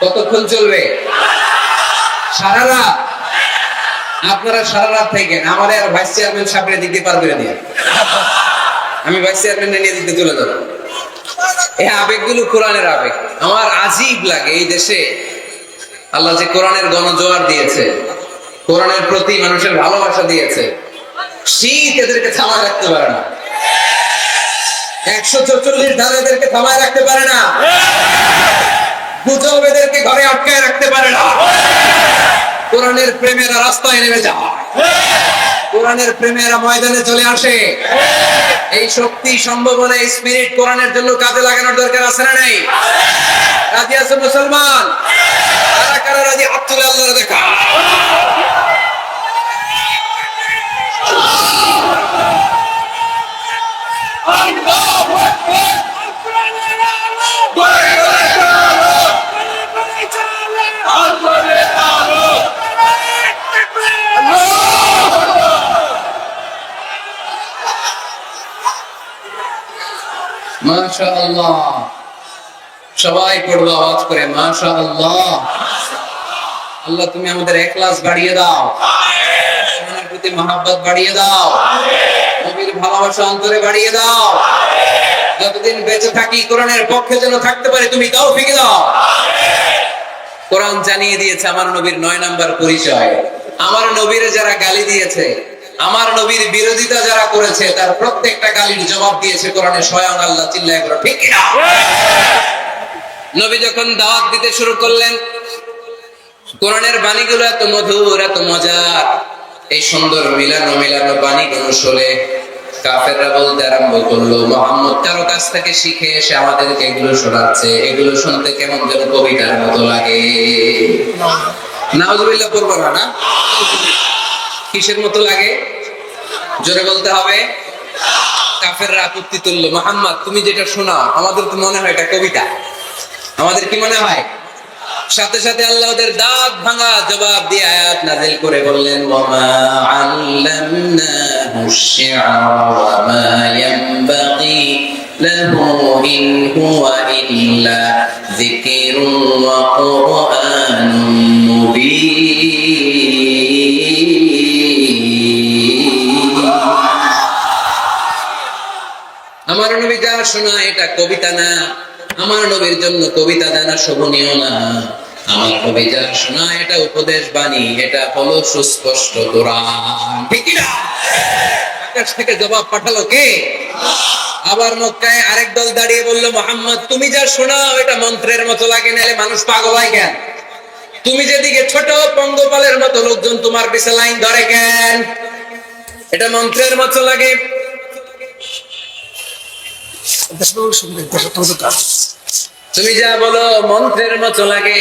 কতক্ষণ চলবে? সারা রাত। আপনারা সারা রাত থাকেন, আমার আর ভাইস চেয়ারম্যান সামনে দিতে পারবে না। আমি ভাইস চেয়ারম্যান নিয়ে দিতে চলে যাবো। এই আবেগগুলো কোরআনের আবেগ। আমার আজীব লাগে এই দেশে আল্লাহ যে কোরআনের গণজোয়ার দিয়েছে, কোরআনের প্রতি মানুষের ভালোবাসা দিয়েছে, শীত এদেরকে থামায় রাখতে পারে না। 144 ধারা এদেরকে থামায় রাখতে পারে না। গুজব এদেরকে ঘরে আটকায় রাখতে পারে না। কোরআনের প্রেমেরা রাস্তায় নেমে যায়, কোরআনের প্রেমেরা ময়দানে চলে আসে। এই শক্তি, সম্ভাবনা, স্পিরিট কোরআনের জন্য কাজে লাগানোর দরকার আছে না নাই? রাজি আছে মুসলমান? কারা কারা রাজি? হাত তুলে আল্লাহর দেখা। মাশাআল্লাহ, সবাই পড়বো আওয়াজ করে মাশাআল্লাহ। আল্লাহ তুমি আমাদের ইখলাস বাড়িয়ে দাও, কোরআনের প্রতি মহব্বত বাড়িয়ে দাও, নবীর ভালোবাসা অন্তরে বাড়িয়ে দাও। যতদিন বেঁচে থাকি কোরআনের পক্ষে যেন থাকতে পারে তুমি তৌফিক দাও। কোরআন জানিয়ে দিয়েছে আমার নবীর 9 নাম্বার পরিচয়। আমার নবীরে যারা গালি দিয়েছে, আমার নবীর বিরোধিতা যারা করেছে, তার প্রত্যেকটা গালির জবাব দিয়েছে কোরআনে স্বয়ং আল্লাহ, চিল্লায় বলো ঠিক কিনা। নবী যখন দাওয়াত দিতে শুরু করলেন, কোরআনের বাণীগুলো এত মধুর, এত মজার, এই সুন্দর মিলানো মিলানো বাণীগুলো শুনে কাফেররা বলতে আরম্ভ করলো, মুহাম্মদ কারো কাছ থেকে শিখে এসে আমাদেরকে এগুলো শোনাচ্ছে, এগুলো শুনতে কেমন যেন কবিতার মতো লাগে। নাউজুবিল্লাহ পড়বো না? কিসের মতো লাগে? জোরে বলতে হবে। কাফেররা আপত্তি তুললো, মুহাম্মদ তুমি যেটা শোনাও আমাদের তো মনে হয় এটা কবিতা। আমাদের কি মনে হয়? সাথে সাথে আল্লাহ ওদের দাঁত ভাঙা জবাব দিয়ে আয়াত নাযিল করে বললেন, ওয়ামা আল্লামনাহু আশ-শি'রা ওয়ামা ইয়ানবাগি লাহু ইন হুয়া ইল্লা যিকরুন ওয়া কুরআনুন মুবিন। আমার নবী যা শোনায় এটা কবিতা না, আমার নবীর জন্য কবিতা জানা শোভনীয় না। আমার নবী যা শোনায় এটা উপদেশ বাণী, এটা হলো সুস্পষ্ট কোরআন, ঠিক কি না? আকাশ থেকে জবাব পাঠালো কে? আবার মক্কায় আরেক দল দাঁড়িয়ে বললো, মুহাম্মদ তুমি যা শোনাও এটা মন্ত্রের মতো লাগে, নাহলে মানুষ পাগল হয় কেন? তুমি যেদিকে ছোট পঙ্গপালের মতো লোকজন তোমার পিছে লাইন ধরে কেন? এটা মন্ত্রের মতো লাগে। তুমি যা বলো মন্ত্রের মতো লাগে,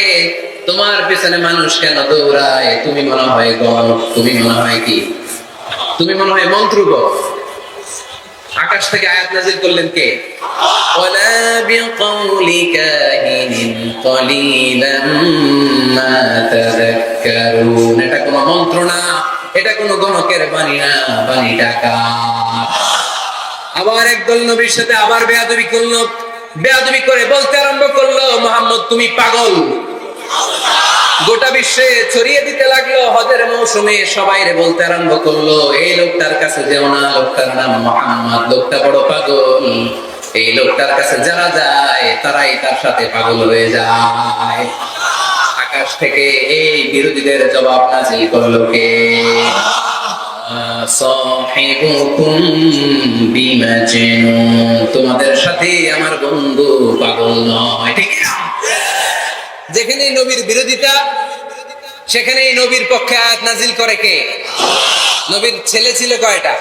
তোমার পিছনে মানুষ কেন দৌড়ায়? তুমি মনে হয় গণক, তুমি মনে হয় কি? তুমি মনে হয় মন্ত্রগ। আকাশ থেকে আয়াত নাযিল করলেন কে? ওয়ালা বিকাউলি কাহিনিন কলিলাম মা তাযাক্কারুন। এটা কোনো মন্ত্র না, এটা কোনো গণকের বাণী না, বাণী ডাকা। আবার একদল নবীর সাথে আবার বেয়াদবি করলো, বেয়াদবি করে বলতে আরম্ভ করলো, মুহাম্মদ তুমি পাগল। গোটা বিশ্বে ছড়িয়ে দিতে লাগলো। হজের মৌসুমে সবাইরে বলতে আরম্ভ করলো, এই লোকটার কাছে যেও না, লোকটার নাম মুহাম্মদ, লোকটা বড় পাগল। এই লোকটার কাছে যারা যায় তারাই তার সাথে পাগল হয়ে যায়। আকাশ থেকে এই বিরোধীদের জবাব নাযিল করলো কে? সাহিবুকুম বিমাজনুন, তোমাদের সাথে আমার বন্ধু পাগল নয়, ঠিক না? যেখানেই নবীর বিরোধিতা সেখানেই নবীর পক্ষে আয়াত নাজিল করে কে? নবীর ছেলে ছিল কয়টা?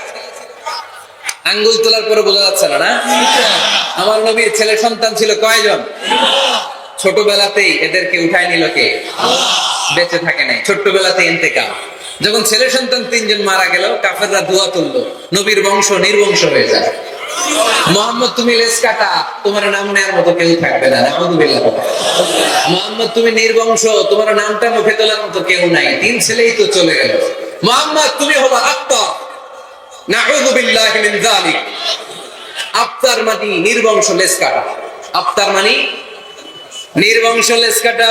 আঙ্গুল তোলার পরে বোঝা যাচ্ছে না, না? আমার নবীর ছেলে সন্তান ছিল কয়জন? ছোটবেলাতেই এদেরকে উঠায় নিল কে? বেঁচে থাকে নাই, ছোট্টবেলাতে ইন্তেকাল। যখন ছেলে সন্তান 3 জন মারা গেল, কাফেররা দোয়া তুললো, নবীর বংশ নির্বংশ হয়ে যায়। মোহাম্মদ তুমি লেজ কাটা, তোমার নাম নেওয়ার মতো কেউ থাকবে না। নাউযুবিল্লাহ। মোহাম্মদ তুমি নির্বংশ, তোমার নামটা মুখে তোলার মতো কেউ নাই। 3 ছেলেই তো চলে গেল। মোহাম্মদ তুমি হলো আত্মা, নাউযুবিল্লাহি মিন যালিক। আফতার মানে নির্বংশ লেজ কাটা, আফতার মানে নির্বংশ লেজ কাটা।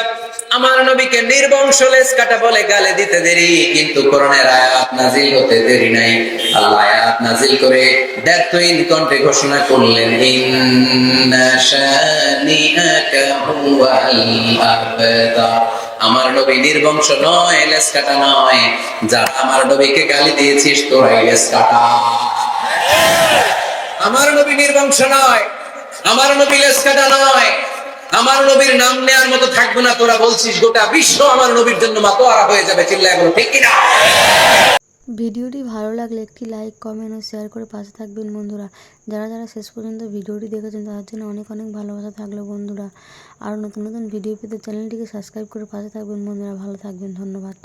আমার নবীকে নির্বংশ লেজ কাটা বলে গালে দিতে দেরি, কিন্তু কোরআনের আয়াত নাজিল হতে দেরি নাই। আল্লাহ আয়াত নাজিল করে দ্ব্যর্থহীন কণ্ঠে ঘোষণা করলেন, ইন্না শানিআকা হুয়াল আবতার। আমার নবী নির্বংশ নয়, লেজ কাটা নয়। যারা আমার নবীকে গালি দিয়েছিস তোরাই লেজ কাটা। আমার নবী নির্বংশ নয়, আমার নবী লেজ কাটা নয়। আমার নবীর নাম নেয়ার মতো থাকবে না। তোরা বলছিস গোটা বিশ্ব আমার নবীর জন্য মাতোয়ারা হয়ে যাবে, চিল্লায় বলো ঠিক কিনা? ভিডিওটি ভালো লাগলে একটি লাইক, কমেন্ট ও শেয়ার করে পাশে থাকবেন বন্ধুরা। যারা যারা শেষ পর্যন্ত ভিডিওটি দেখেছেন তাদের জন্য অনেক অনেক ভালোবাসা থাকলো বন্ধুরা। আর নতুন নতুন ভিডিও পেতে চ্যানেলটিকে সাবস্ক্রাইব করে পাশে থাকবেন বন্ধুরা। ভালো থাকবেন, ধন্যবাদ।